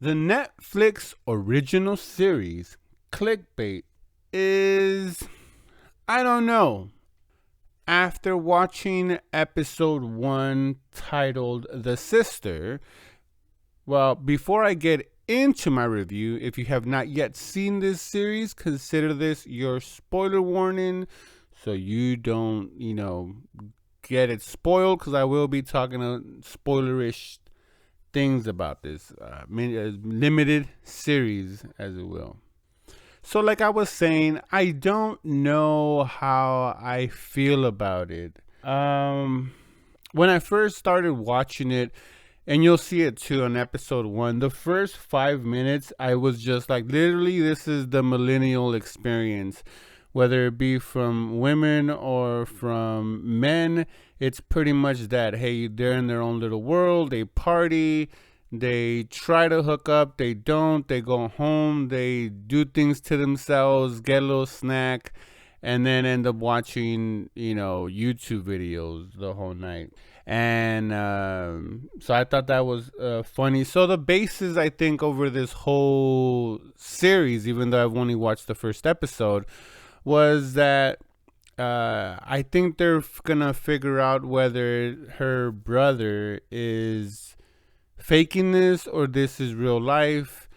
The Netflix original series, Clickbait, is, I don't know. After watching episode 1 titled The Sister, well, before I get into my review, if you have not yet seen this series, consider this your spoiler warning so you don't, get it spoiled, because I will be talking spoilerish things about this limited series, as it will. So, like I was saying, I don't know how I feel about it. When I first started watching it, and you'll see it too on episode 1, the first 5 minutes, I was just like, literally, this is the millennial experience. Whether it be from women or from men, it's pretty much that. Hey, they're in their own little world, they party, they try to hook up, they don't, they go home, they do things to themselves, get a little snack, and then end up watching, YouTube videos the whole night. And so I thought that was funny. So the basis, I think, over this whole series, even though I've only watched the first episode, was that I think they're gonna figure out whether her brother is faking this or this is real life.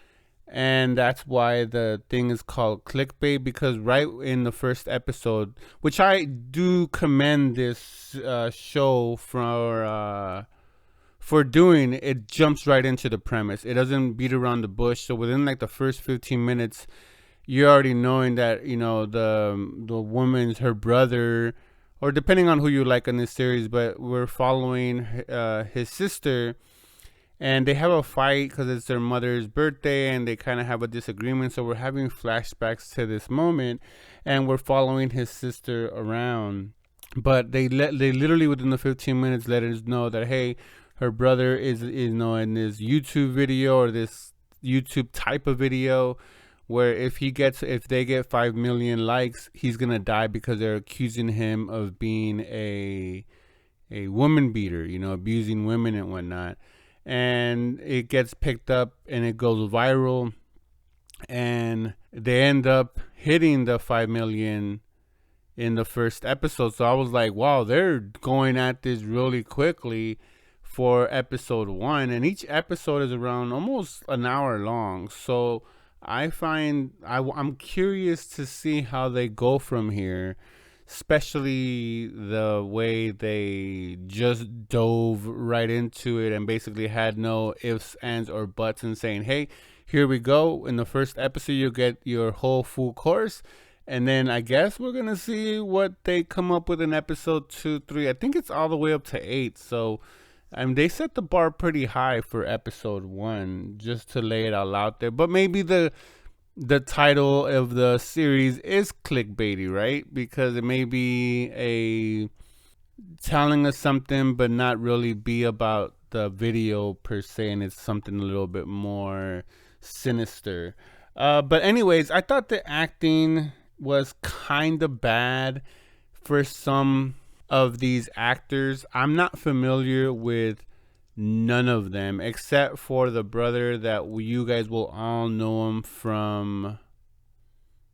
And that's why the thing is called clickbait, because right in the first episode, which I do commend this show for doing, it jumps right into the premise. It doesn't beat around the bush. So within like the first 15 minutes, you're already knowing that the woman's her brother, or depending on who you like in this series, but we're following his sister, and they have a fight because it's their mother's birthday, and they kind of have a disagreement. So we're having flashbacks to this moment, and we're following his sister around. But they literally within the 15 minutes let us know that, hey, her brother is in this YouTube video, or this YouTube type of video, where if they get 5 million likes, he's gonna die, because they're accusing him of being a woman beater, abusing women and whatnot. And it gets picked up and it goes viral, and they end up hitting the 5 million in the first episode. So I was like, wow, they're going at this really quickly for episode 1, and each episode is around almost an hour long. So I'm curious to see how they go from here, especially the way they just dove right into it and basically had no ifs, ands, or buts, and saying, hey, here we go. In the first episode, you'll get your whole full course. And then I guess we're going to see what they come up with in episode 2, 3. I think it's all the way up to 8. So they set the bar pretty high for episode 1, just to lay it all out there. But maybe the title of the series is clickbaity, right? Because it may be telling us something, but not really be about the video per se, and it's something a little bit more sinister. But anyways, I thought the acting was kind of bad for some of these actors. I'm not familiar with none of them except for the brother that you guys will all know him from.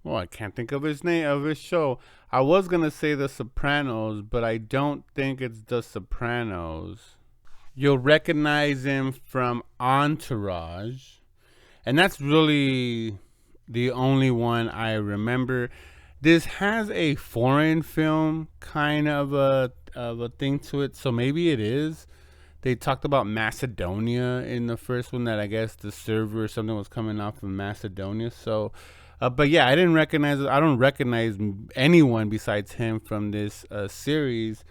Well, I can't think of his name of his show. I was gonna say The Sopranos, but I don't think it's The Sopranos. You'll recognize him from Entourage, and that's really the only one I remember. This has a foreign film kind of a thing to it, so maybe it is. They talked about Macedonia in the first one, that I guess the server or something was coming off of Macedonia. So, but yeah, I don't recognize anyone besides him from this series.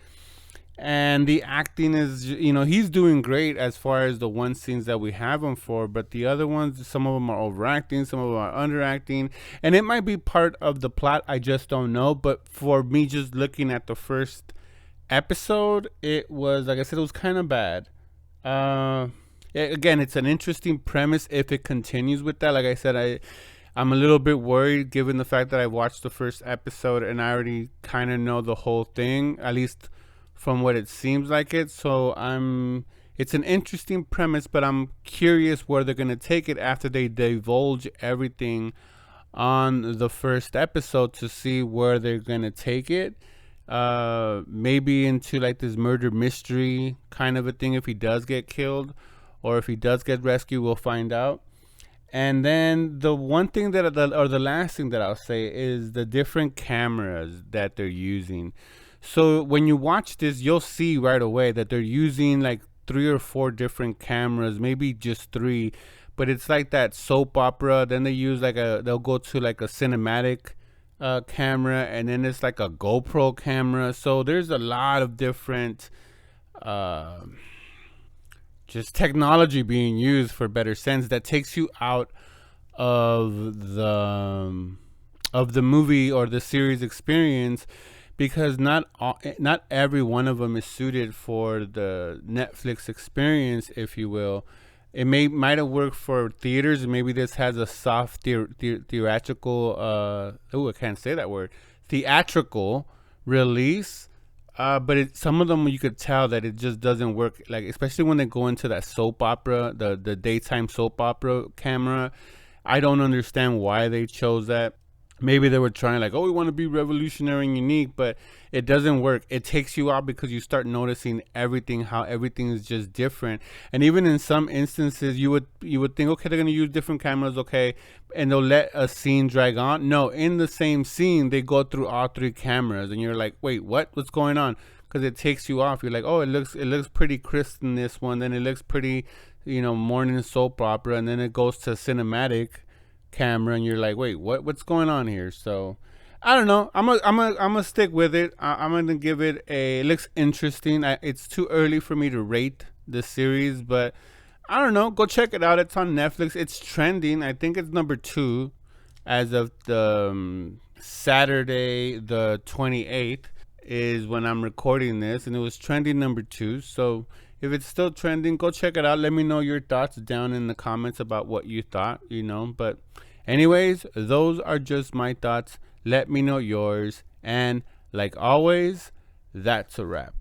And the acting is, he's doing great as far as the one scenes that we have him for. But the other ones, some of them are overacting, some of them are underacting. And it might be part of the plot, I just don't know. But for me, just looking at the first episode, it was, like I said, it was kind of bad. Again, it's an interesting premise if it continues with that. Like I said, I'm a little bit worried given the fact that I watched the first episode and I already kind of know the whole thing, at least from what it seems like it. So I'm It's an interesting premise, but I'm curious where they're gonna take it after they divulge everything on the first episode to see where they're gonna take it. Maybe into like this murder mystery kind of a thing if he does get killed, or if he does get rescued, we'll find out. And then the one thing or the last thing that I'll say is the different cameras that they're using. So when you watch this, you'll see right away that they're using like 3 or 4 different cameras, maybe just 3, but it's like that soap opera. Then they use they'll go to like a cinematic camera, and then it's like a GoPro camera. So there's a lot of different uh, just technology being used for better sense that takes you out of the movie or the series experience, because not every one of them is suited for the Netflix experience, if you will. It might have worked for theaters. Maybe this has a soft theatrical. I can't say that word. Theatrical release. But some of them you could tell that it just doesn't work. Like especially when they go into that soap opera, the daytime soap opera camera. I don't understand why they chose that. Maybe they were trying like, oh, we want to be revolutionary and unique, but it doesn't work. It takes you out because you start noticing everything, how everything is just different. And even in some instances, you would think, okay, they're gonna use different cameras, okay, and they'll let a scene drag on. No, in the same scene, they go through all 3 cameras, and you're like, wait, what's going on? Because it takes you off. You're like, oh, it looks pretty crisp in this one, then it looks pretty, morning soap opera, and then it goes to cinematic camera, and you're like, wait, what's going on here? So I don't know. I'm gonna stick with it. I'm gonna give it it looks interesting. It's too early for me to rate the series, but I don't know. Go check it out. It's on Netflix. It's trending. I think it's number 2 as of the Saturday the 28th is when I'm recording this, and it was trending number 2. So if it's still trending, go check it out. Let me know your thoughts down in the comments about what you thought, But anyways, those are just my thoughts. Let me know yours. And like always, that's a wrap.